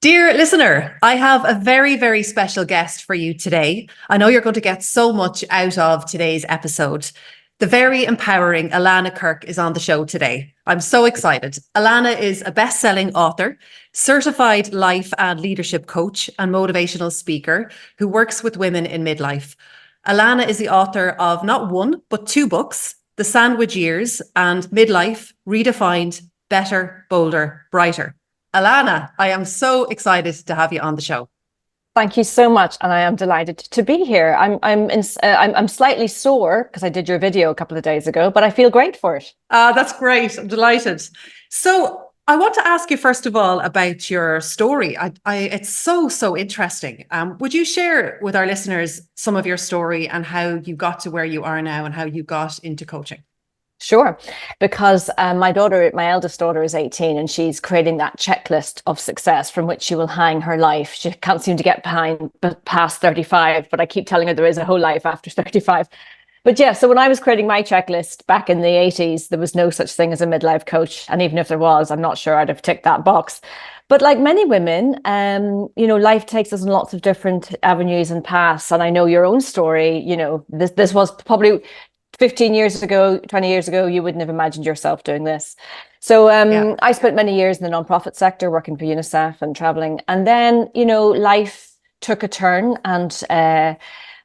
Dear listener, I have a very, very special guest for you today. I know you're going to get so much out of today's episode. The very empowering Alana Kirk is on the show today. I'm so excited. Alana is a best-selling author, certified life and leadership coach, and motivational speaker who works with women in midlife. Alana is the author of not one, but two books, The Sandwich Years and Midlife, Redefined, Better, Bolder, Brighter. Alana, I am so excited to have you on the show. Thank you so much, and I am delighted to be here. I'm slightly sore because I did your video a couple of days ago, but I feel great for it. That's great. I'm delighted. So I want to ask you first of all about your story. It's so interesting. Would you share with our listeners some of your story and how you got to where you are now and how you got into coaching? Sure, because my eldest daughter is 18 and she's creating that checklist of success from which she will hang her life. She can't seem to get past 35, but I keep telling her there is a whole life after 35. But yeah, so when I was creating my checklist back in the 80s, there was no such thing as a midlife coach. And even if there was, I'm not sure I'd have ticked that box. But like many women, life takes us in lots of different avenues and paths. And I know your own story, this was probably 15 years ago, 20 years ago, you wouldn't have imagined yourself doing this. So I spent many years in the nonprofit sector working for UNICEF and traveling. And then, life took a turn and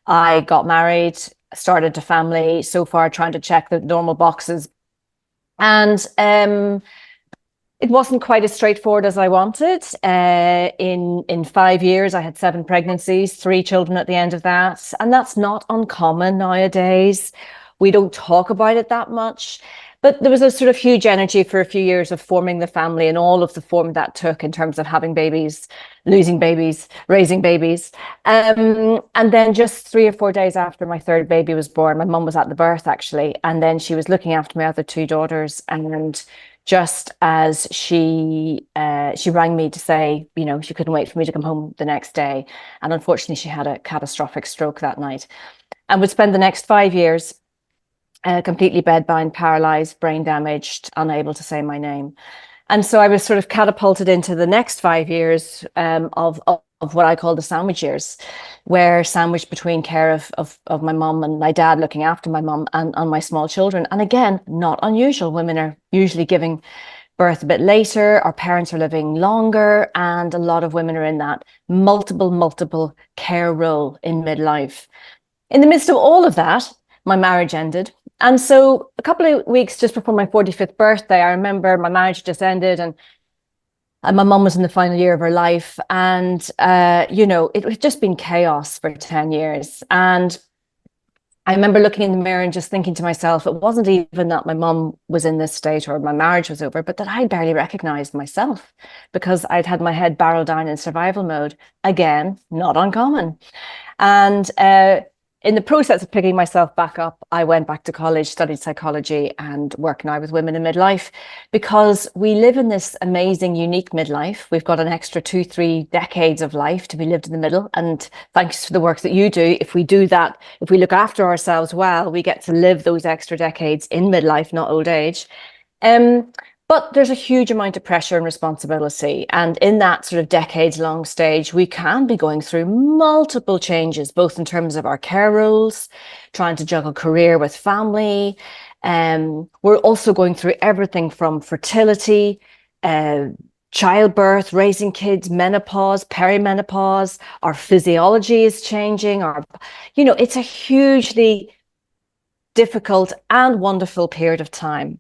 I got married, started a family, so far trying to check the normal boxes. And it wasn't quite as straightforward as I wanted. In 5 years, I had 7 pregnancies, 3 children at the end of that. And that's not uncommon nowadays. We don't talk about it that much, but there was a sort of huge energy for a few years of forming the family and all of the form that took in terms of having babies, losing babies, raising babies. And then just 3 or 4 days after my third baby was born, my mum was at the birth actually. And then she was looking after my other 2 daughters. And just as she rang me to say, she couldn't wait for me to come home the next day. And unfortunately, she had a catastrophic stroke that night and would spend the next 5 years completely bedbound, paralyzed, brain damaged, unable to say my name. And so I was sort of catapulted into the next 5 years of what I call the sandwich years, where sandwiched between care of my mum and my dad looking after my mum and my small children. And again, not unusual. Women are usually giving birth a bit later. Our parents are living longer. And a lot of women are in that multiple care role in midlife. In the midst of all of that, my marriage ended. And so a couple of weeks just before my 45th birthday, I remember my marriage just ended and my mum was in the final year of her life. And, it had just been chaos for 10 years. And I remember looking in the mirror and just thinking to myself, it wasn't even that my mum was in this state or my marriage was over, but that I barely recognized myself because I'd had my head barreled down in survival mode. Again, not uncommon. And in the process of picking myself back up, I went back to college, studied psychology and work now with women in midlife because we live in this amazing, unique midlife. We've got an extra 2-3 decades of life to be lived in the middle. And thanks to the work that you do, if we do that, if we look after ourselves well, we get to live those extra decades in midlife, not old age. But there's a huge amount of pressure and responsibility. And in that sort of decades-long stage, we can be going through multiple changes, both in terms of our care roles, trying to juggle career with family. We're also going through everything from fertility, childbirth, raising kids, menopause, perimenopause. Our physiology is changing. It's a hugely difficult and wonderful period of time.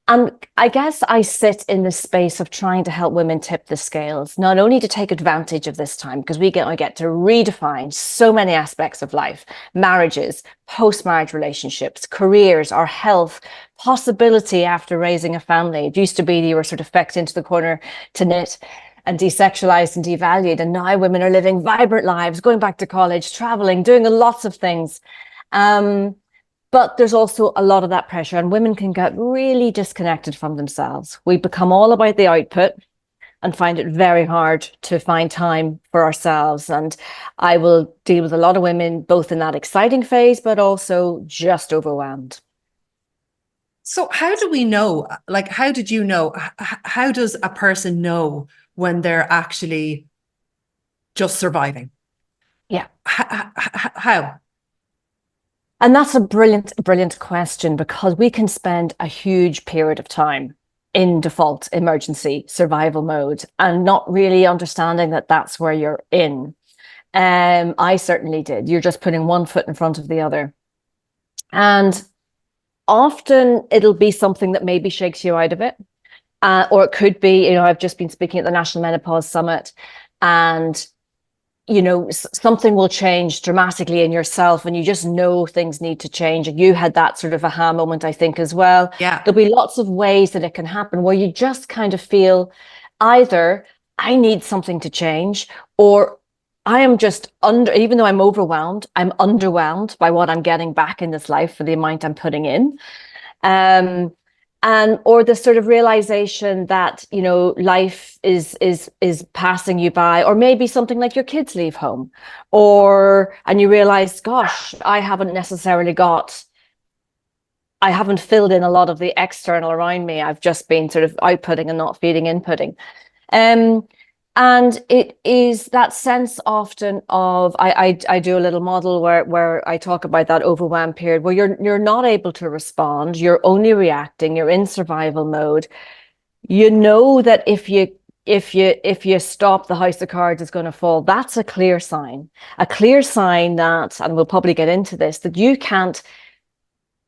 And I guess I sit in the space of trying to help women tip the scales, not only to take advantage of this time, because I get to redefine so many aspects of life, marriages, post-marriage relationships, careers, our health, possibility after raising a family. It used to be you were sort of fecked into the corner to knit and desexualized and devalued. And now women are living vibrant lives, going back to college, traveling, doing lots of things. But there's also a lot of that pressure and women can get really disconnected from themselves. We become all about the output and find it very hard to find time for ourselves. And I will deal with a lot of women, both in that exciting phase, but also just overwhelmed. So how do we know, how did you know, how does a person know when they're actually just surviving? Yeah. How? And that's a brilliant, brilliant question, because we can spend a huge period of time in default emergency survival mode and not really understanding that that's where you're in. I certainly did. You're just putting one foot in front of the other. And often it'll be something that maybe shakes you out of it. Or it could be, I've just been speaking at the National Menopause Summit, and something will change dramatically in yourself, and you just know things need to change. And you had that sort of aha moment, I think, as well. Yeah. There'll be lots of ways that it can happen where you just kind of feel either I need something to change, or I am just even though I'm overwhelmed, I'm underwhelmed by what I'm getting back in this life for the amount I'm putting in. And or the sort of realization that life is passing you by, or maybe something like your kids leave home, and you realize, gosh, I haven't filled in a lot of the external around me. I've just been sort of outputting and not feeding inputting. And it is that sense often of, I do a little model where I talk about that overwhelm period where you're not able to respond, you're only reacting, you're in survival mode. You know that if you stop, the house of cards is going to fall. That's a clear sign that, and we'll probably get into this, that you can't,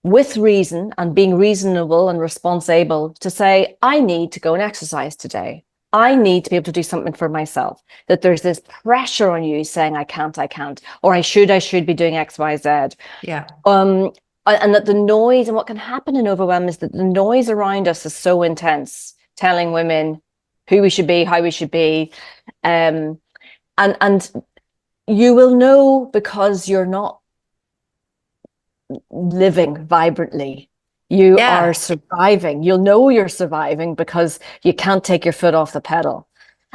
with reason and being reasonable and responsible, to say, I need to go and exercise today. I need to be able to do something for myself, that there's this pressure on you saying, I can't, or I should be doing X, Y, Z. Yeah. And that the noise, and what can happen in overwhelm is that the noise around us is so intense, telling women who we should be, how we should be. And you will know, because you're not living vibrantly. You are surviving. You'll know you're surviving because you can't take your foot off the pedal.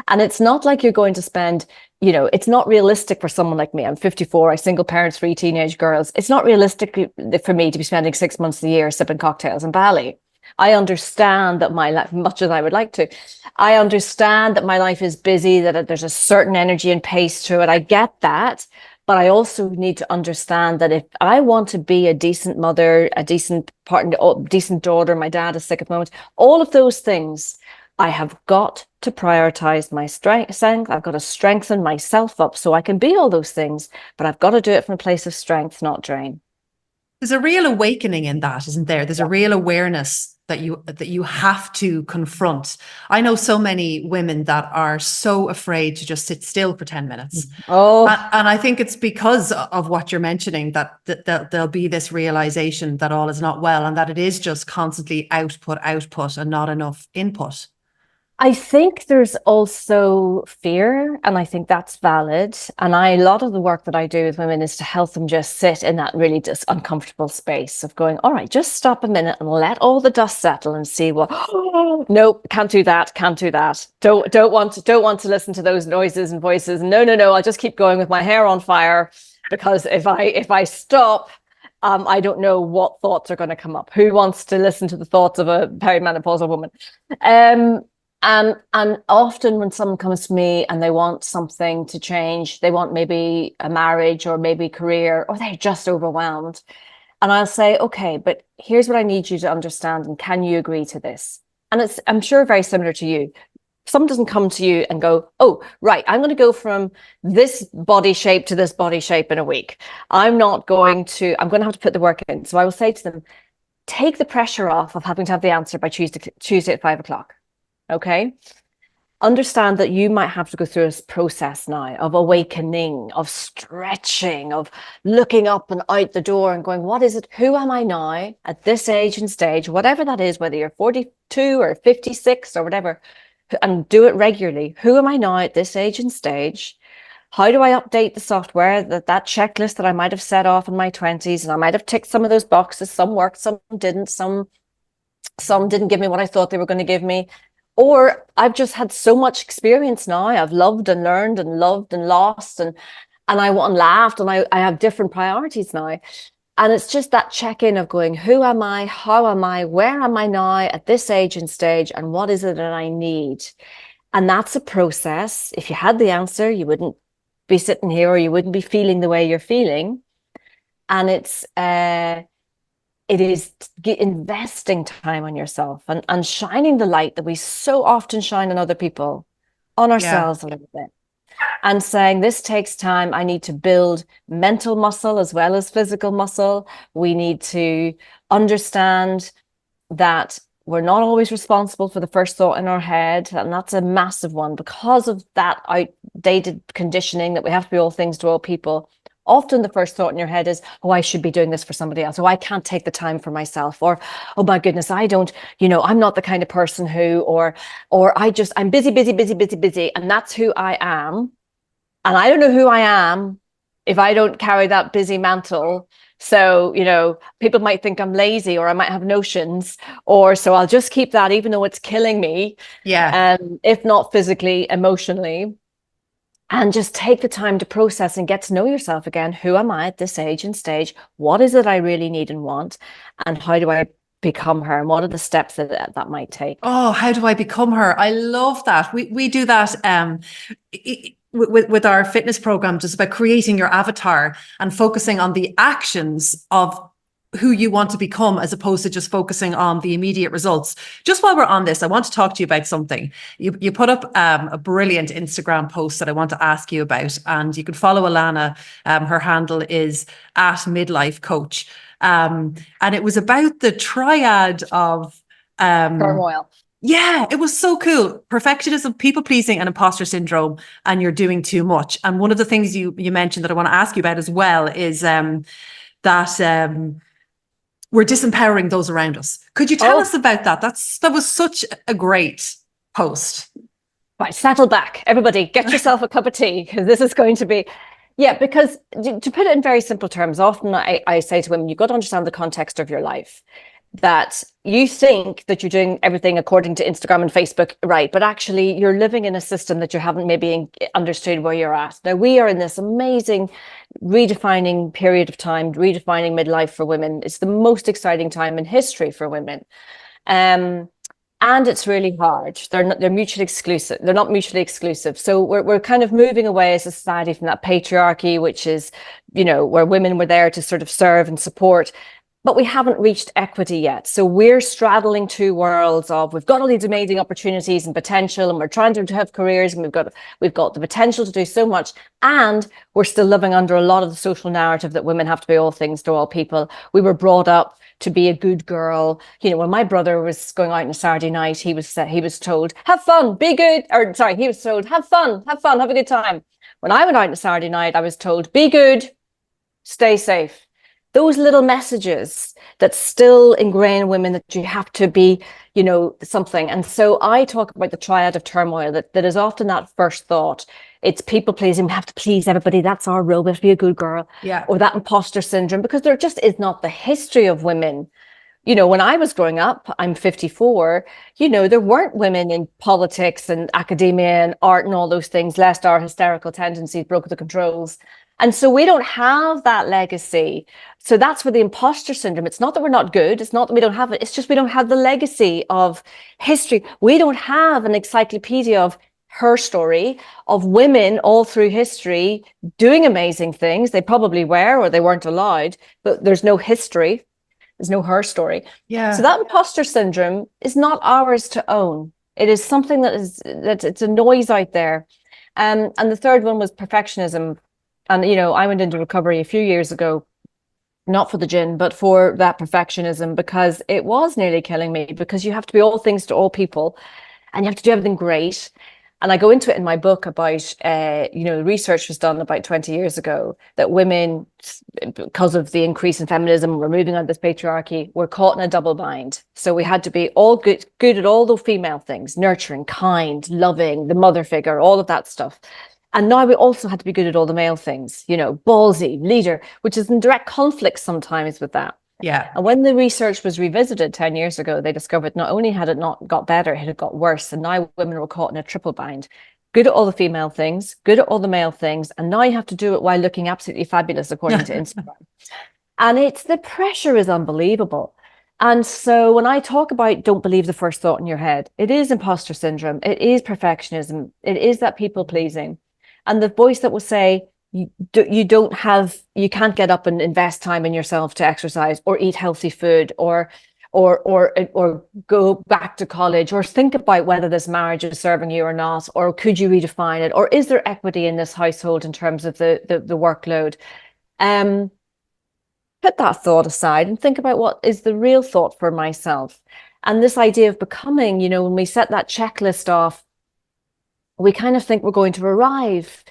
And it's not like you're going to spend, it's not realistic for someone like me. I'm 54, I single parent 3 teenage girls. It's not realistic for me to be spending 6 months a year sipping cocktails in Bali. I understand that my life, much as I would like to, I understand that my life is busy, that there's a certain energy and pace to it. I get that. But I also need to understand that if I want to be a decent mother, a decent partner, decent daughter, my dad is sick at the moment, all of those things, I have got to prioritize my strength. I've got to strengthen myself up so I can be all those things, but I've got to do it from a place of strength, not drain. There's a real awakening in that, isn't there? There's a real awareness that you have to confront. I know so many women that are so afraid to just sit still for 10 minutes. And I think it's because of what you're mentioning, that there'll be this realization that all is not well, and that it is just constantly output, and not enough input. I think there's also fear, and I think that's valid. And a lot of the work that I do with women is to help them just sit in that really just uncomfortable space of going, all right, just stop a minute and let all the dust settle and see what, nope, can't do that. Don't want to listen to those noises and voices. No, I'll just keep going with my hair on fire, because if I stop, I don't know what thoughts are going to come up. Who wants to listen to the thoughts of a perimenopausal woman? And often when someone comes to me and they want something to change, they want maybe a marriage or maybe career, or they're just overwhelmed. And I'll say, okay, but here's what I need you to understand. And can you agree to this? And I'm sure, very similar to you. Someone doesn't come to you and go, oh, right, I'm going to go from this body shape to this body shape in a week. I'm going to have to put the work in. So I will say to them, take the pressure off of having to have the answer by Tuesday at 5:00. Okay. Understand that you might have to go through a process now of awakening, of stretching, of looking up and out the door and going, what is it? Who am I now at this age and stage, whatever that is, whether you're 42 or 56 or whatever, and do it regularly. Who am I now at this age and stage? How do I update the software, that checklist that I might have set off in my 20s, and I might have ticked some of those boxes. Some worked, some didn't, some didn't give me what I thought they were going to give me. Or I've just had so much experience now. I've loved and learned and loved and lost and I want laughed, and I have different priorities now. And it's just that check-in of going, who am I? How am I? Where am I now at this age and stage? And what is it that I need? And that's a process. If you had the answer, you wouldn't be sitting here, or you wouldn't be feeling the way you're feeling. And it is investing time on yourself and shining the light that we so often shine on other people, on Yeah. ourselves a little bit. And saying, this takes time. I need to build mental muscle as well as physical muscle. We need to understand that we're not always responsible for the first thought in our head. And that's a massive one because of that outdated conditioning that we have to be all things to all people. Often the first thought in your head is, oh, I should be doing this for somebody else. Oh, I can't take the time for myself. Or, oh my goodness, I don't, I'm not the kind of person who, or I'm busy, busy, busy, busy, busy. And that's who I am. And I don't know who I am if I don't carry that busy mantle. So, people might think I'm lazy, or I might have notions, or so I'll just keep that even though it's killing me. Yeah. If not physically, emotionally. And just take the time to process and get to know yourself again. Who am I at this age and stage? What is it I really need and want? And how do I become her? And what are the steps that might take? Oh, how do I become her? I love that. We do that with our fitness program, just about creating your avatar and focusing on the actions of who you want to become, as opposed to just focusing on the immediate results. Just while we're on this, I want to talk to you about something. You put up a brilliant Instagram post that I want to ask you about, and you can follow Alana. Her handle is @midlife_coach. And it was about the triad of Turmoil. yeah, it was so cool. Perfectionism, people pleasing, and imposter syndrome, and you're doing too much. And one of the things you mentioned that I want to ask you about as well is that we're disempowering those around us. Could you tell us about that? That was such a great post. Right, settle back. Everybody, get yourself a cup of tea, because this is going to be, because to put it in very simple terms, often I say to women, you've got to understand the context of your life. That you think that you're doing everything according to Instagram and Facebook, right? But actually, you're living in a system that you haven't maybe understood where you're at. Now, we are in this amazing redefining period of time, redefining midlife for women. It's the most exciting time in history for women. And it's really hard. They're mutually exclusive. They're not mutually exclusive. So we're kind of moving away as a society from that patriarchy, which is, where women were there to sort of serve and support. But we haven't reached equity yet. So we're straddling two worlds of, we've got all these amazing opportunities and potential, and we're trying to have careers, and we've got the potential to do so much. And we're still living under a lot of the social narrative that women have to be all things to all people. We were brought up to be a good girl. When my brother was going out on a Saturday night, he was told, have fun, be good. Or sorry, he was told, have fun, have a good time. When I went out on a Saturday night, I was told, be good, stay safe. Those little messages that still ingrain women that you have to be, something. And so I talk about the triad of turmoil that is often that first thought. It's people pleasing. We have to please everybody. That's our role. We have to be a good girl. Yeah. Or that imposter syndrome, because there just is not the history of women. When I was growing up, I'm 54, there weren't women in politics and academia and art and all those things, lest our hysterical tendencies broke the controls. And so we don't have that legacy. So that's where the imposter syndrome, it's not that we're not good. It's not that we don't have it. It's just we don't have the legacy of history. We don't have an encyclopedia of her story, of women all through history doing amazing things. They probably were, or they weren't allowed, but there's no history. There's no her story. Yeah. So that imposter syndrome is not ours to own. It is something that it's a noise out there. And the third one was perfectionism. And, I went into recovery a few years ago, not for the gin, but for that perfectionism, because it was nearly killing me, because you have to be all things to all people and you have to do everything great. And I go into it in my book about, research was done about 20 years ago that women, because of the increase in feminism, we're moving on this patriarchy, were caught in a double bind. So we had to be all good at all the female things, nurturing, kind, loving, the mother figure, all of that stuff. And now we also had to be good at all the male things, ballsy, leader, which is in direct conflict sometimes with that. Yeah. And when the research was revisited 10 years ago, they discovered not only had it not got better, it had got worse. And now women were caught in a triple bind. Good at all the female things, good at all the male things. And now you have to do it while looking absolutely fabulous, according to Instagram. And the pressure is unbelievable. And so when I talk about don't believe the first thought in your head, it is imposter syndrome, it is perfectionism, it is that people pleasing. And the voice that will say, you can't get up and invest time in yourself to exercise or eat healthy food or go back to college or think about whether this marriage is serving you or not, or could you redefine it, or is there equity in this household in terms of the workload. Put that thought aside and think about what is the real thought for myself. And this idea of becoming, when we set that checklist off, we kind of think we're going to arrive.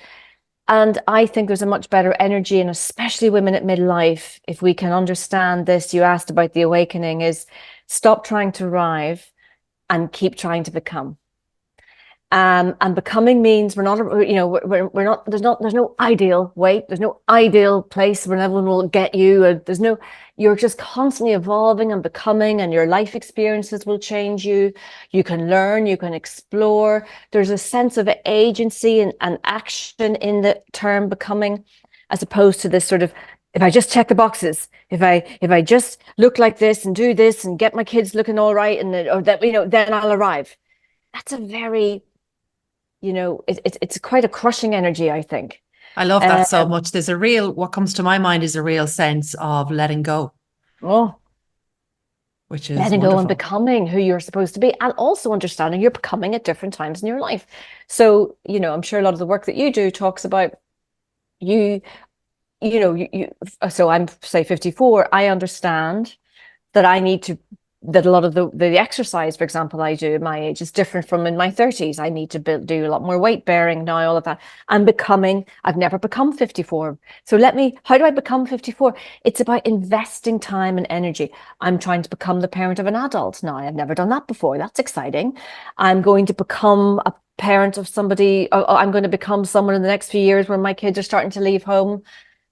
And I think there's a much better energy, and especially women at midlife, if we can understand this. You asked about the awakening, is stop trying to arrive and keep trying to become. And becoming means we're not, there's no ideal weight, there's no ideal place where everyone will get you. You're just constantly evolving and becoming, and your life experiences will change you. You can learn, you can explore. There's a sense of agency and action in the term becoming, as opposed to this sort of, if I just check the boxes, if I just look like this and do this and get my kids looking all right, then I'll arrive. That's a very, it's quite a crushing energy, I think. I love that so much. What comes to my mind is a real sense of letting go. Oh, which is letting wonderful. go and becoming who you're supposed to be, and also understanding you're becoming at different times in your life. So, I'm sure a lot of the work that you do talks about so I'm say 54, I understand that that a lot of the exercise, for example, I do at my age is different from in my 30s. I need to do a lot more weight bearing now, all of that. I've never become 54. So how do I become 54? It's about investing time and energy. I'm trying to become the parent of an adult now. I've never done that before. That's exciting. I'm going to become a parent of somebody. I'm going to become someone in the next few years where my kids are starting to leave home.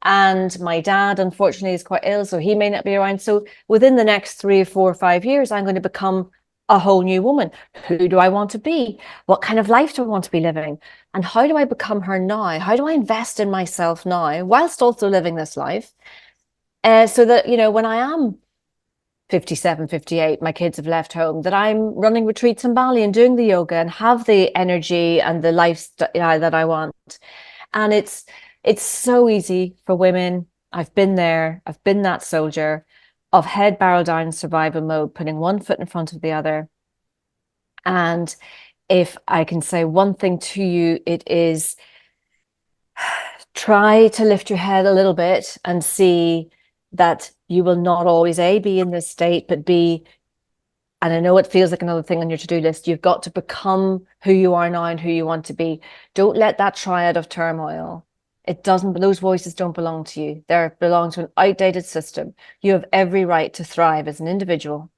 And my dad, unfortunately, is quite ill, so he may not be around. So within the next 3 or 4 or 5 years, I'm going to become a whole new woman. Who do I want to be? What kind of life do I want to be living? And how do I become her now? How do I invest in myself now, whilst also living this life? So that, when I am 57, 58, my kids have left home, that I'm running retreats in Bali and doing the yoga and have the energy and the lifestyle that I want. And it's so easy for women. I've been there. I've been that soldier of head barrel down survival mode, putting one foot in front of the other. And if I can say one thing to you, it is try to lift your head a little bit and see that you will not always be in this state, but be, and I know it feels like another thing on your to-do list, you've got to become who you are now and who you want to be. Don't let that triad of turmoil. Those voices don't belong to you. They belong to an outdated system. You have every right to thrive as an individual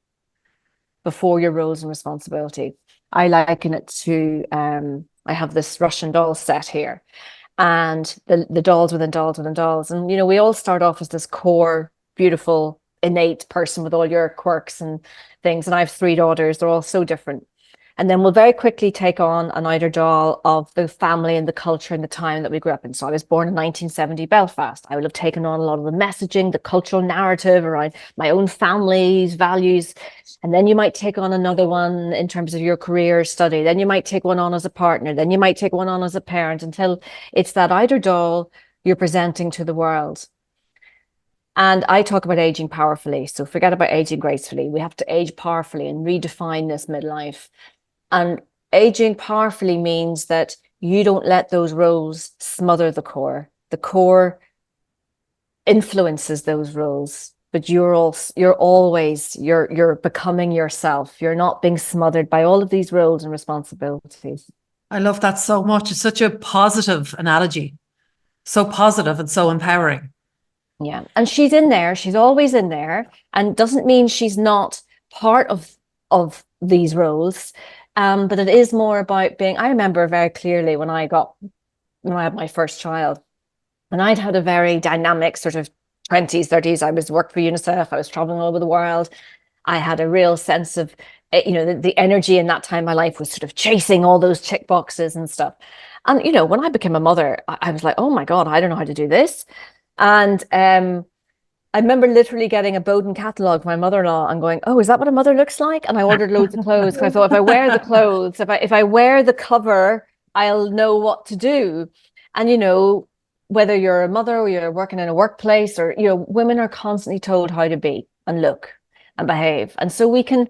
before your roles and responsibility. I liken it to, I have this Russian doll set here, and the dolls within dolls within dolls. And, we all start off as this core, beautiful, innate person with all your quirks and things. And I have 3 daughters. They're all so different. And then we'll very quickly take on an outer doll of the family and the culture and the time that we grew up in. So I was born in 1970 Belfast. I would have taken on a lot of the messaging, the cultural narrative around my own family's values. And then you might take on another one in terms of your career study. Then you might take one on as a partner. Then you might take one on as a parent, until it's that outer doll you're presenting to the world. And I talk about aging powerfully. So forget about aging gracefully. We have to age powerfully and redefine this midlife. And aging powerfully means that you don't let those roles smother the core. The core influences those roles, but you're becoming yourself. You're not being smothered by all of these roles and responsibilities. I love that so much. It's such a positive analogy. So positive and so empowering. Yeah. And she's in there. She's always in there. And doesn't mean she's not part of these roles. But it is more about being, I remember very clearly when I had my first child, and I'd had a very dynamic sort of 20s, 30s. I worked for UNICEF. I was traveling all over the world. I had a real sense of, the energy in that time of my life was sort of chasing all those check boxes and stuff. And, when I became a mother, I was like, oh my God, I don't know how to do this. And I remember literally getting a Bowden catalogue from my mother-in-law and going, oh, is that what a mother looks like? And I ordered loads of clothes because I thought if I wear the clothes, if I wear the cover, I'll know what to do. And, you know, whether you're a mother or you're working in a workplace or, you know, women are constantly told how to be and look and behave. And so we can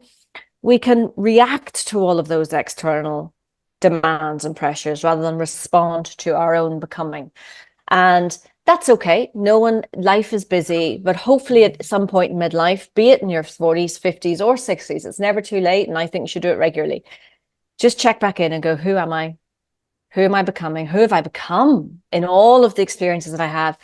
react to all of those external demands and pressures rather than respond to our own becoming. And that's okay. Life is busy, but hopefully at some point in midlife, be it in your 40s, 50s, or 60s, it's never too late. And I think you should do it regularly. Just check back in and go, who am I? Who am I becoming? Who have I become in all of the experiences that I have?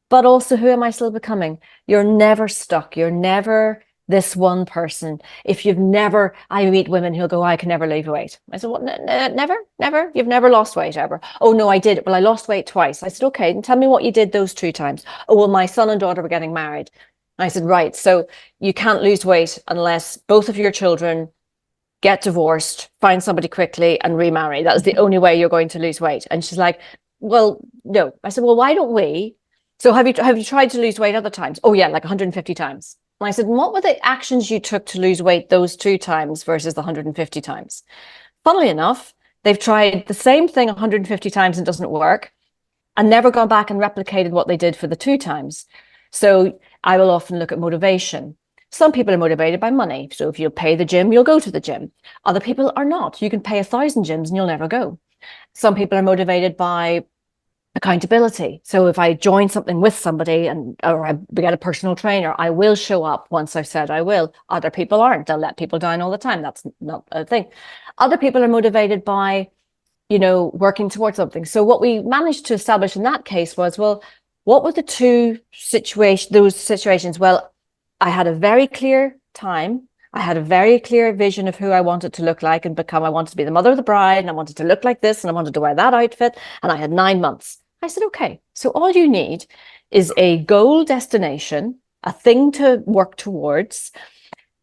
But also, who am I still becoming? You're never stuck. You're never this one person. If you've never, I meet women who'll go, I can never lose weight. I said, what? Never? You've never lost weight ever? Oh, no, I did. Well, I lost weight twice. I said, okay, tell me what you did those 2 times. Oh, well, my son and daughter were getting married. I said, right. So you can't lose weight unless both of your children get divorced, find somebody quickly and remarry. That's the only way you're going to lose weight. And she's like, well, no. I said, well, why don't we? So have you tried to lose weight other times? Oh, yeah, like 150 times. And I said, what were the actions you took to lose weight those 2 times versus the 150 times? Funnily enough, they've tried the same thing 150 times and doesn't work and never gone back and replicated what they did for the 2 times. So I will often look at motivation. Some people are motivated by money. So if you pay the gym, you'll go to the gym. Other people are not. You can pay 1,000 gyms and you'll never go. Some people are motivated by accountability. So if I join something with somebody or I get a personal trainer, I will show up once I've said I will. Other people aren't. They'll let people down all the time. That's not a thing. Other people are motivated by, you know, working towards something. So what we managed to establish in that case was, well, what were those situations? Well, I had a very clear time. I had a very clear vision of who I wanted to look like and become. I wanted to be the mother of the bride and I wanted to look like this and I wanted to wear that outfit. And I had 9 months. I said, okay, so all you need is a goal destination, a thing to work towards,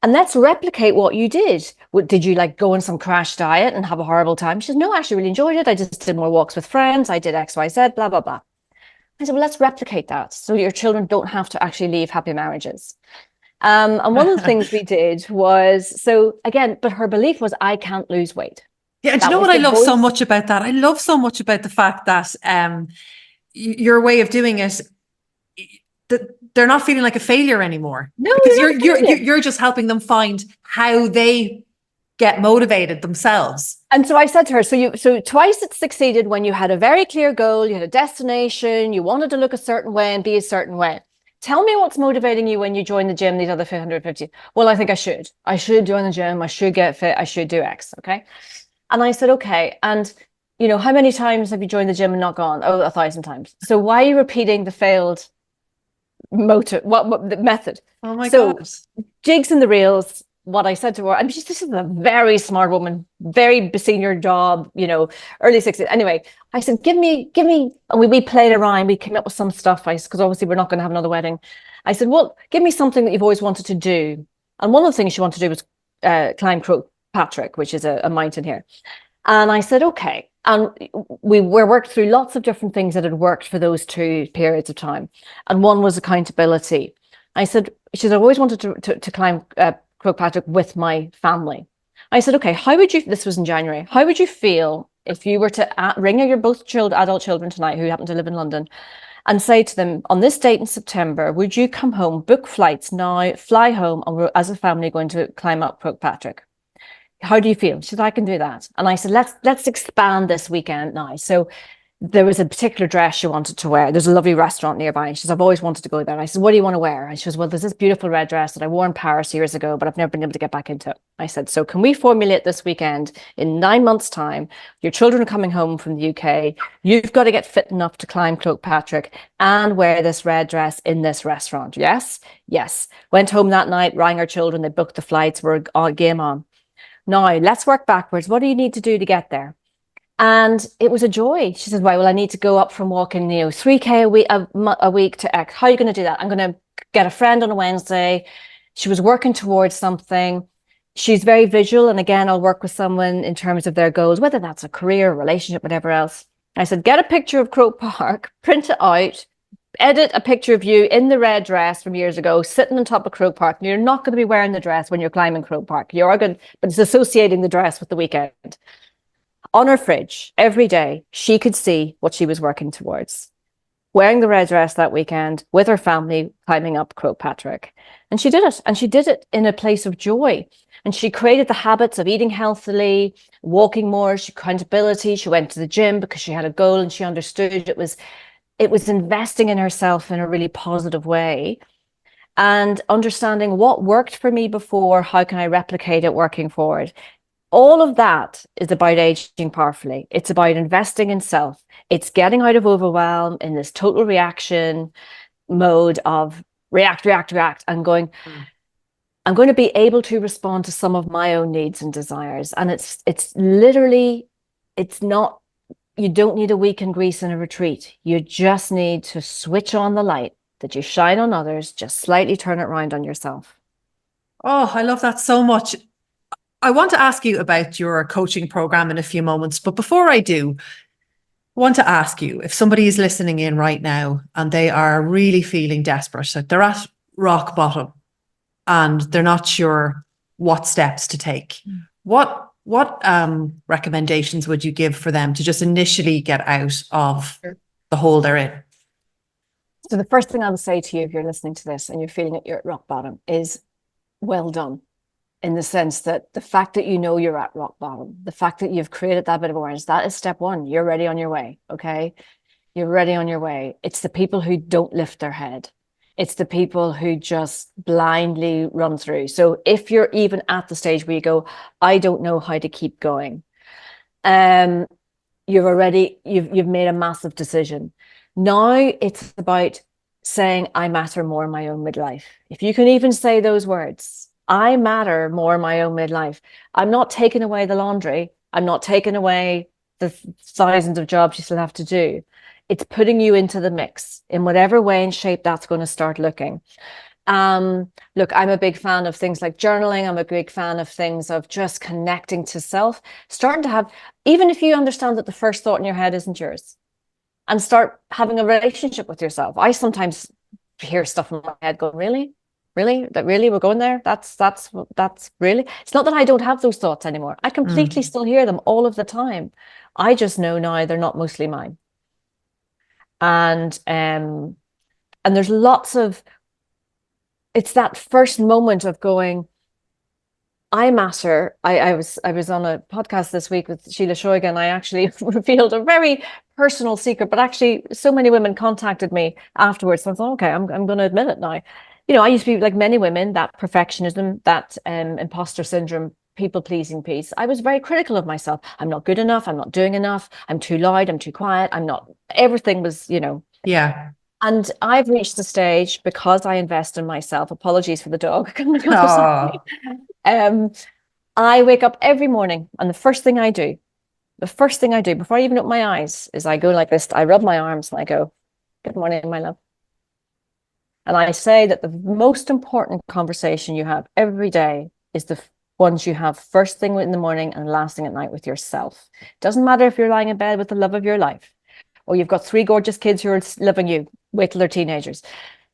and let's replicate what you did. Did you like go on some crash diet and have a horrible time? She said, no, I actually really enjoyed it. I just did more walks with friends. I did X, Y, Z, blah, blah, blah. I said, well, let's replicate that so your children don't have to actually leave happy marriages. And one of the things we did was, so again, but her belief was, I can't lose weight. Yeah, and do you know what I love so much about that? I love so much about the fact that your way of doing it, that they're not feeling like a failure anymore. No, because you're just helping them find how they get motivated themselves. And so I said to her, so twice it succeeded when you had a very clear goal, you had a destination, you wanted to look a certain way and be a certain way. Tell me what's motivating you when you join the gym, these other 150. Well, I think I should join the gym. I should get fit. I should do X. Okay. And I said, okay. And, you know, how many times have you joined the gym and not gone? Oh, 1,000 times. So why are you repeating the failed motive? What the method? Oh my God. Jigs and the reels. What I said to her, I mean, this is a very smart woman, very senior job, you know, early 60s. Anyway, I said, give me, and we played around. We came up with some stuff, because obviously we're not going to have another wedding. I said, well, give me something that you've always wanted to do. And one of the things she wanted to do was climb Croagh Patrick, which is a mountain here. And I said, okay. And we worked through lots of different things that had worked for those 2 periods of time. And one was accountability. She said, I've always wanted to climb Croagh Patrick with my family. I said, okay, this was in January, how would you feel if you were to ring your both adult children tonight who happen to live in London and say to them, on this date in September, would you come home, book flights now, fly home, and we're as a family going to climb up Croagh Patrick? How do you feel? She said, I can do that. And I said, let's expand this weekend now. So there was a particular dress she wanted to wear. There's a lovely restaurant nearby. And she says, I've always wanted to go there. And I said, what do you want to wear? And she says, well, there's this beautiful red dress that I wore in Paris years ago, but I've never been able to get back into it. I said, so can we formulate this weekend in 9 months' time? Your children are coming home from the UK. You've got to get fit enough to climb Croagh Patrick and wear this red dress in this restaurant. Yes? Yes. Went home that night, rang our children. They booked the flights. We're game on. Now, let's work backwards. What do you need to do to get there? And it was a joy. She said, well, I need to go up from walking, 3K a week to X. How are you going to do that? I'm going to get a friend on a Wednesday. She was working towards something. She's very visual. And again, I'll work with someone in terms of their goals, whether that's a career, relationship, whatever else. I said, get a picture of Croagh Park, print it out, edit a picture of you in the red dress from years ago, sitting on top of Croke Park. And you're not going to be wearing the dress when you're climbing Croke Park. You are going, but it's associating the dress with the weekend. On her fridge, every day, she could see what she was working towards. Wearing the red dress that weekend with her family, climbing up Croke Patrick. And she did it. And she did it in a place of joy. And she created the habits of eating healthily, walking more, she accountability. She went to the gym because she had a goal and she understood it was investing in herself in a really positive way and understanding what worked for me before, how can I replicate it working forward. All of that is about aging powerfully. It's about investing in self. It's getting out of overwhelm in this total reaction mode of react, and going, I'm going to be able to respond to some of my own needs and desires. And it's literally, it's not, you don't need a week in Greece in a retreat. You just need to switch on the light that you shine on others, just slightly turn it around on yourself. Oh, I love that so much. I want to ask you about your coaching program in a few moments, but before I do, I want to ask you, if somebody is listening in right now and they are really feeling desperate, that they're at rock bottom and they're not sure what steps to take, what recommendations would you give for them to just initially get out of the hole they're in? So the first thing I would say to you, if you're listening to this and you're feeling that you're at rock bottom, is well done. In the sense that the fact that you know you're at rock bottom, the fact that you've created that bit of awareness, that is step one. You're ready on your way, okay? You're ready on your way. It's the people who don't lift their head. It's the people who just blindly run through. So if you're even at the stage where you go, I don't know how to keep going, you've made a massive decision. Now it's about saying, I matter more in my own midlife. If you can even say those words, I matter more in my own midlife. I'm not taking away the laundry. I'm not taking away the thousands of jobs you still have to do. It's putting you into the mix in whatever way and shape that's going to start looking. Look, I'm a big fan of things like journaling. I'm a big fan of things of just connecting to self, starting to have, even if you understand that the first thought in your head isn't yours, and start having a relationship with yourself. I sometimes hear stuff in my head going, really? That really we're going there? That's really, it's not that I don't have those thoughts anymore. I completely still hear them all of the time. I just know now they're not mostly mine. And there's lots of, it's that first moment of going, I matter. I was on a podcast this week with Sheila Shoiga, and I actually revealed a very personal secret, but actually so many women contacted me afterwards. So I thought, okay, I'm going to admit it now. You know, I used to be like many women, that perfectionism, that imposter syndrome, people-pleasing piece. I was very critical of myself. I'm not good enough. I'm not doing enough. I'm too loud. I'm too quiet. I'm not, everything was, you know. Yeah. And I've reached the stage because I invest in myself. Apologies for the dog. I wake up every morning and the first thing I do before I even open my eyes is I go like this. I rub my arms and I go, good morning, my love. And I say that the most important conversation you have every day is the ones you have first thing in the morning and last thing at night with yourself. Doesn't matter if you're lying in bed with the love of your life or you've got 3 gorgeous kids who are loving you, wait till they're teenagers,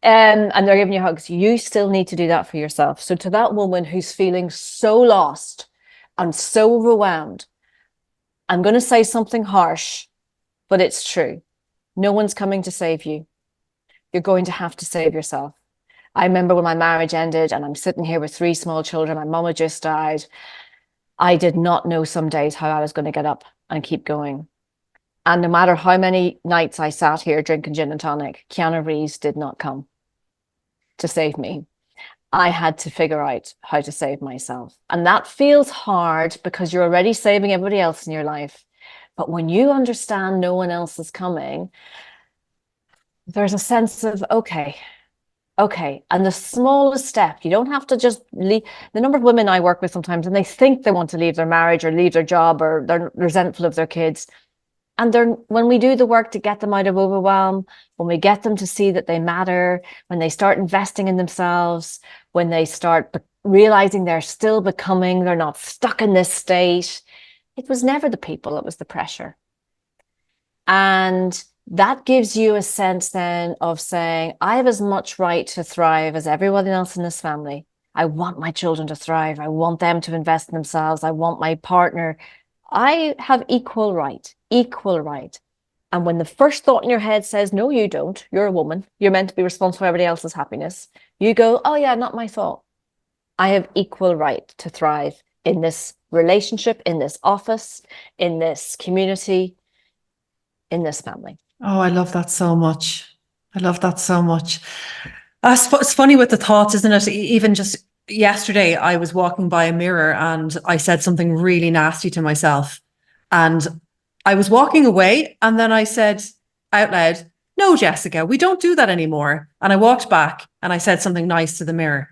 and they're giving you hugs. You still need to do that for yourself. So to that woman who's feeling so lost and so overwhelmed, I'm going to say something harsh, but it's true. No one's coming to save you. You're going to have to save yourself. I remember when my marriage ended and I'm sitting here with 3 small children. My mama just died. I did not know some days how I was going to get up and keep going. And no matter how many nights I sat here drinking gin and tonic, Keanu Reeves did not come to save me. I had to figure out how to save myself. And that feels hard because you're already saving everybody else in your life. But when you understand no one else is coming, there's a sense of, okay. And the smallest step, you don't have to just leave. The number of women I work with sometimes, and they think they want to leave their marriage or leave their job, or they're resentful of their kids. And when we do the work to get them out of overwhelm, when we get them to see that they matter, when they start investing in themselves, when they start realizing they're still becoming, they're not stuck in this state. It was never the people, it was the pressure. And that gives you a sense then of saying, I have as much right to thrive as everyone else in this family. I want my children to thrive. I want them to invest in themselves. I want my partner. I have equal right, equal right. And when the first thought in your head says, no, you don't, you're a woman, you're meant to be responsible for everybody else's happiness, you go, oh yeah, not my thought. I have equal right to thrive in this relationship, in this office, in this community, in this family. Oh, I love that so much. I love that so much. It's funny with the thoughts, isn't it? Even just yesterday, I was walking by a mirror and I said something really nasty to myself. And I was walking away and then I said out loud, no, Jessica, we don't do that anymore. And I walked back and I said something nice to the mirror.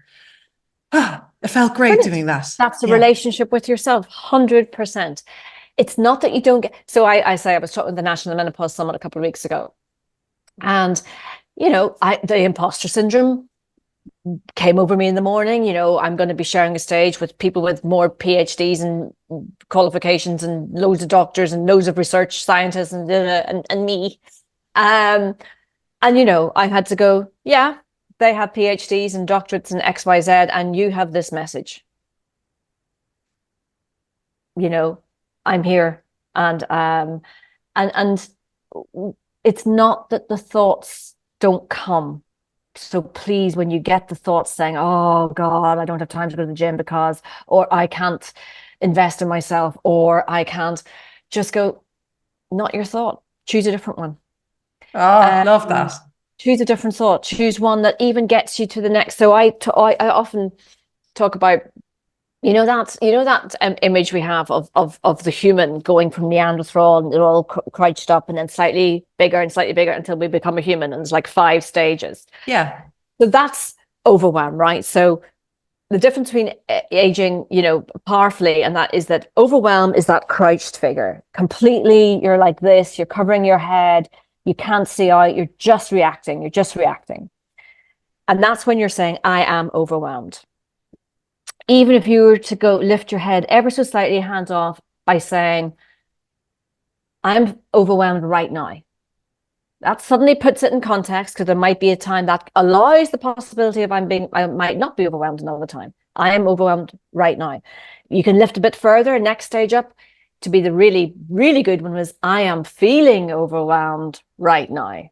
It felt great Brilliant. doing that. That's the relationship with yourself, 100%. It's not that you don't get, so I say I was talking at the National Menopause Summit a couple of weeks ago. And, you know, the imposter syndrome came over me in the morning. You know, I'm going to be sharing a stage with people with more PhDs and qualifications and loads of doctors and loads of research scientists and me. And, you know, I had to go, yeah, they have PhDs and doctorates and XYZ, and you have this message. You know, I'm here. And it's not that the thoughts don't come. So please, when you get the thoughts saying, oh God, I don't have time to go to the gym because, or I can't invest in myself, or I can't, just go, not your thought. Choose a different one. Oh, love that. Choose a different thought. Choose one that even gets you to the next. So I often talk about, you know that image we have of the human going from Neanderthal and they're all crouched up and then slightly bigger until we become a human, and there's like 5 stages. Yeah. So that's overwhelm, right? So the difference between aging, you know, powerfully, and that is that overwhelm is that crouched figure. Completely, you're like this, you're covering your head, you can't see out, you're just reacting. And that's when you're saying, I am overwhelmed. Even if you were to go lift your head ever so slightly, hands off, by saying, I'm overwhelmed right now. That suddenly puts it in context, because there might be a time that allows the possibility of I might not be overwhelmed another time. I am overwhelmed right now. You can lift a bit further, next stage up, to be the really, really good one was, I am feeling overwhelmed right now.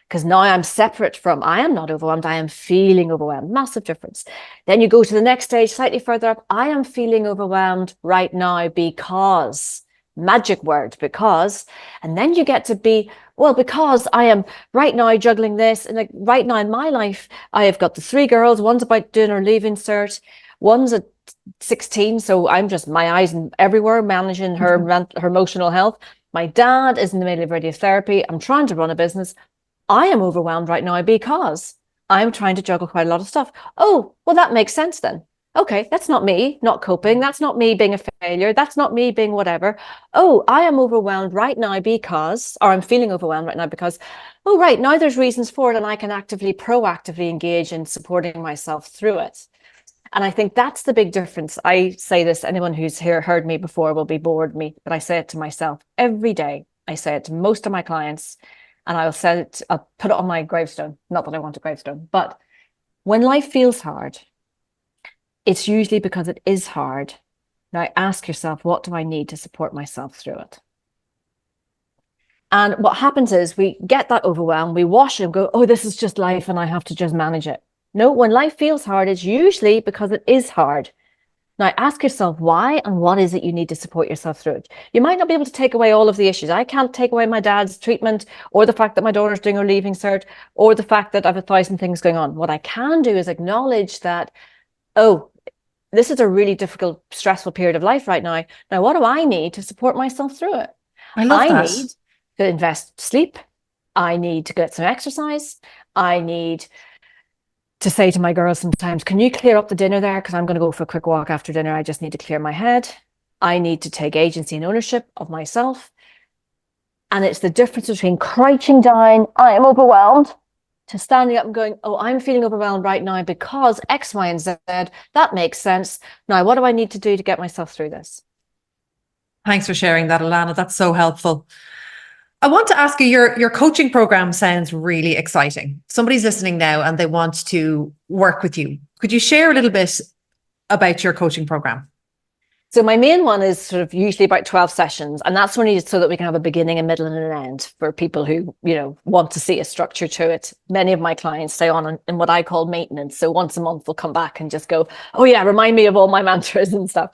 Because now I'm separate from, I am not overwhelmed, I am feeling overwhelmed. Massive difference. Then you go to the next stage, slightly further up. I am feeling overwhelmed right now because, magic word, because, and then you get to be, well, because I am right now juggling this. And like right now in my life, I have got the 3 girls. One's about doing her leaving cert. One's at 16. So I'm just, my eyes everywhere, managing her, her emotional health. My dad is in the middle of radiotherapy. I'm trying to run a business. I am overwhelmed right now because I'm trying to juggle quite a lot of stuff. Oh, well, that makes sense then. Okay, that's not me not coping. That's not me being a failure. That's not me being whatever. Oh, I am overwhelmed right now because, or I'm feeling overwhelmed right now because, oh, right, now there's reasons for it and I can proactively engage in supporting myself through it. And I think that's the big difference. I say this, anyone who's heard me before will be bored me, but I say it to myself every day. I say it to most of my clients. And I'll put it on my gravestone. Not that I want a gravestone, but when life feels hard, it's usually because it is hard. Now ask yourself, what do I need to support myself through it? And what happens is we get that overwhelm, we wash it and go, oh, this is just life and I have to just manage it. No, when life feels hard, it's usually because it is hard. Now ask yourself why and what is it you need to support yourself through it. You might not be able to take away all of the issues. I can't take away my dad's treatment or the fact that my daughter's doing her leaving cert or the fact that I have 1,000 things going on. What I can do is acknowledge that, oh, this is a really difficult, stressful period of life right now. Now, what do I need to support myself through it? I need to invest sleep. I need to get some exercise. I need to say to my girls sometimes, can you clear up the dinner there? Because I'm going to go for a quick walk after dinner. I just need to clear my head. I need to take agency and ownership of myself. And it's the difference between crouching down, I am overwhelmed, to standing up and going, oh, I'm feeling overwhelmed right now because X, Y, and Z. That makes sense. Now, what do I need to do to get myself through this? Thanks for sharing that, Alana. That's so helpful. I want to ask you, your coaching program sounds really exciting. Somebody's listening now and they want to work with you. Could you share a little bit about your coaching program? So my main one is sort of usually about 12 sessions, and that's only so that we can have a beginning, a middle, and an end for people who, want to see a structure to it. Many of my clients stay on in what I call maintenance. So once a month, they'll come back and just go, oh yeah, remind me of all my mantras and stuff.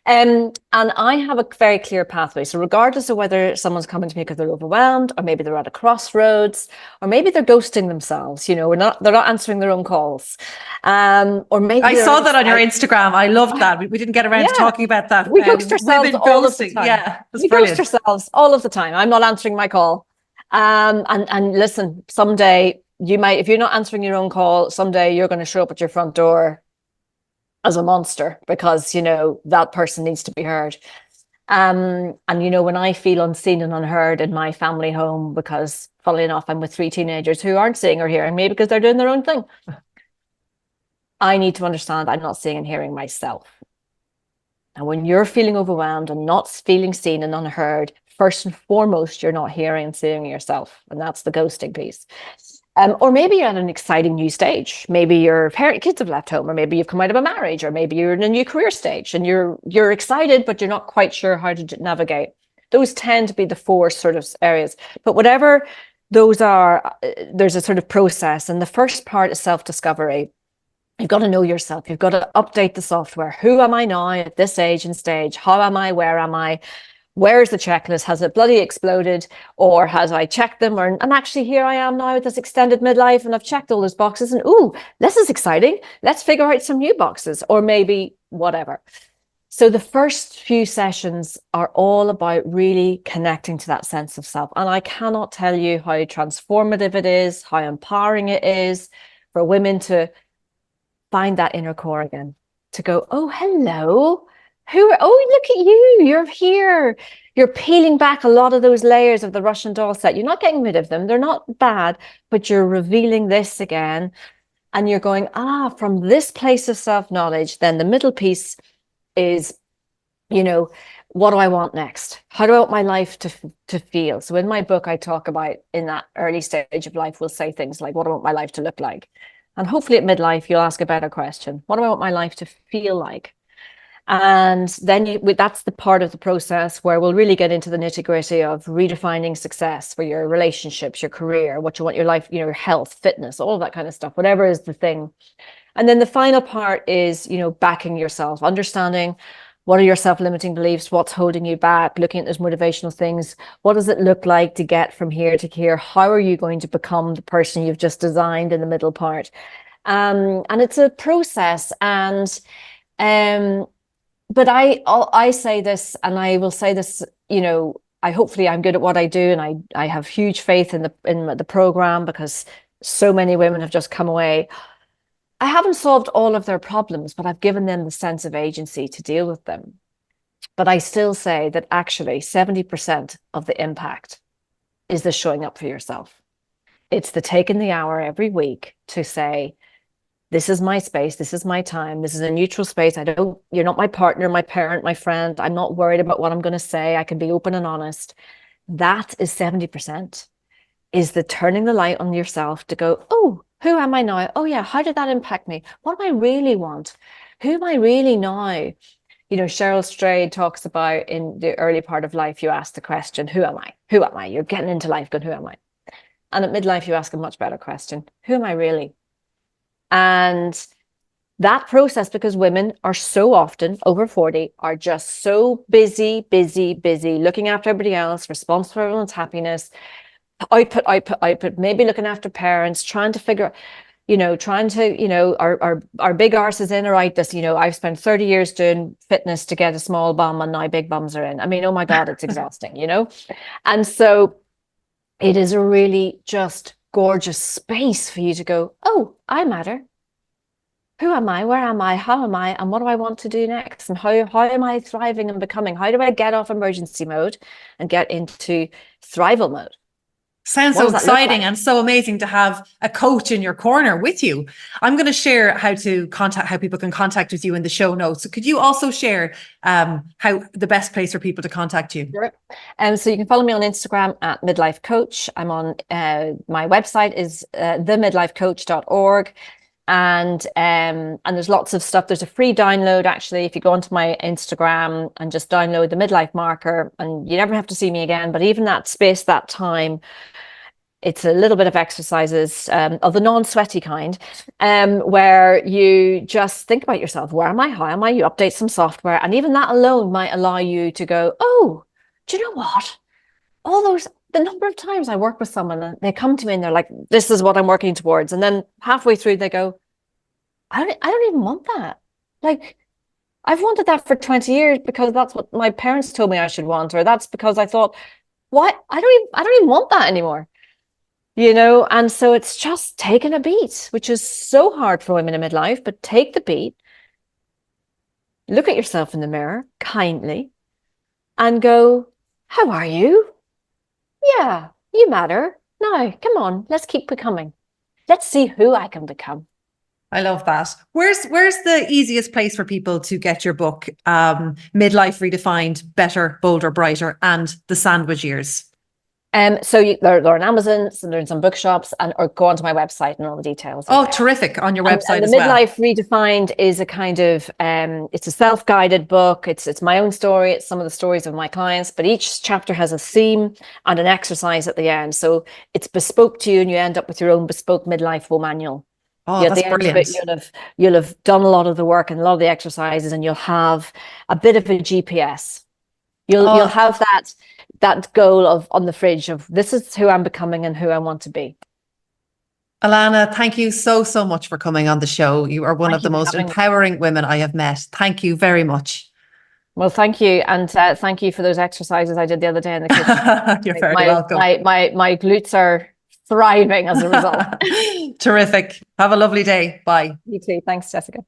And I have a very clear pathway. So regardless of whether someone's coming to me because they're overwhelmed, or maybe they're at a crossroads, or maybe they're ghosting themselves, they're not answering their own calls. Or maybe I saw that on your Instagram. I loved that. We didn't get around to talking about that. We ghost ourselves all of the time. Yeah, we ghost ourselves all of the time. I'm not answering my call. And listen, someday you might, if you're not answering your own call, someday you're going to show up at your front door as a monster because, that person needs to be heard. And, when I feel unseen and unheard in my family home, because funnily enough, I'm with 3 teenagers who aren't seeing or hearing me because they're doing their own thing. I need to understand I'm not seeing and hearing myself. And when you're feeling overwhelmed and not feeling seen and unheard, first and foremost, you're not hearing and seeing yourself. And that's the ghosting piece. Or maybe you're at an exciting new stage. Maybe your kids have left home, or maybe you've come out of a marriage, or maybe you're in a new career stage and you're excited, but you're not quite sure how to navigate. Those tend to be the 4 sort of areas. But whatever those are, there's a sort of process. And the first part is self-discovery. You've got to know yourself. You've got to update the software. Who am I now at this age and stage? How am I? Where am I? Where's the checklist? Has it bloody exploded? Or has I checked them? And actually here I am now with this extended midlife and I've checked all those boxes and ooh, this is exciting. Let's figure out some new boxes or maybe whatever. So the first few sessions are all about really connecting to that sense of self. And I cannot tell you how transformative it is, how empowering it is for women to find that inner core again, to go, oh, hello. Look at you, you're here. You're peeling back a lot of those layers of the Russian doll set. You're not getting rid of them. They're not bad, but you're revealing this again. And you're going, from this place of self-knowledge, then the middle piece is, what do I want next? How do I want my life to feel? So in my book, I talk about in that early stage of life, we'll say things like, what do I want my life to look like? And hopefully at midlife, you'll ask a better question. What do I want my life to feel like? And then that's the part of the process where we'll really get into the nitty gritty of redefining success for your relationships, your career, what you want your life, your health, fitness, all that kind of stuff, whatever is the thing. And then the final part is, backing yourself, understanding what are your self-limiting beliefs, what's holding you back, looking at those motivational things. What does it look like to get from here to here? How are you going to become the person you've just designed in the middle part? And it's a process. And but I say this, and I will say this, hopefully I'm good at what I do, and I have huge faith in the program because so many women have just come away. I haven't solved all of their problems, but I've given them the sense of agency to deal with them. But I still say that actually 70% of the impact is the showing up for yourself. It's the taking the hour every week to say, this is my space. This is my time. This is a neutral space. You're not my partner, my parent, my friend. I'm not worried about what I'm going to say. I can be open and honest. That is 70%, is the turning the light on yourself to go, oh, who am I now? Oh yeah, how did that impact me? What do I really want? Who am I really now? Cheryl Strayed talks about in the early part of life, you ask the question, who am I? Who am I? You're getting into life going, who am I? And at midlife, you ask a much better question, who am I really? And that process, because women are so often over 40, are just so busy, looking after everybody else, responsible for everyone's happiness, output, maybe looking after parents, trying to figure, our big arse is in or out this, I've spent 30 years doing fitness to get a small bum and now big bums are in. I mean, oh my God, it's exhausting, And so it is a really just gorgeous space for you to go, oh, I matter. Who am I? Where am I? How am I? And what do I want to do next? And how am I thriving and becoming? How do I get off emergency mode and get into thrival mode? Sounds What so does that look exciting like? and so amazing to have a coach in your corner with you. I'm going to share how people can contact with you in the show notes. So could you also share how the best place for people to contact you? Sure. So you can follow me on Instagram at Midlife Coach. I'm on my website is themidlifecoach.org. And there's lots of stuff. There's a free download, actually, if you go onto my Instagram and just download the midlife marker, and you never have to see me again. But even that space, that time, it's a little bit of exercises of the non-sweaty kind, where you just think about yourself. Where am I? How am I? You update some software. And even that alone might allow you to go, oh, do you know what? The number of times I work with someone and they come to me and they're like, this is what I'm working towards. And then halfway through they go, I don't even want that. Like, I've wanted that for 20 years because that's what my parents told me I should want, or that's because I thought, what? I don't even want that anymore. And so it's just taking a beat, which is so hard for women in midlife, but take the beat, look at yourself in the mirror kindly and go, how are you? Yeah, you matter. Now, come on, let's keep becoming. Let's see who I can become. I love that. Where's the easiest place for people to get your book, Midlife Redefined, Better, Bolder, Brighter, and The Sandwich Years? So they're on Amazon, so they're in some bookshops, or go onto my website and all the details. Oh, terrific. On your website and as the well. Midlife Redefined is a kind of, it's a self-guided book. It's my own story. It's some of the stories of my clients, but each chapter has a theme and an exercise at the end. So it's bespoke to you and you end up with your own bespoke midlife manual. Oh, At that's the end brilliant. of it, you'll have done a lot of the work and a lot of the exercises, and you'll have a bit of a GPS. You'll have that goal of on the fridge of this is who I'm becoming and who I want to be. Alana, thank you so much for coming on the show. You are one of the most empowering women I have met. Thank you very much. Well, thank you. And thank you for those exercises I did the other day in the kitchen. You're very welcome. My glutes are thriving as a result. Terrific. Have a lovely day. Bye. You too. Thanks, Jessica.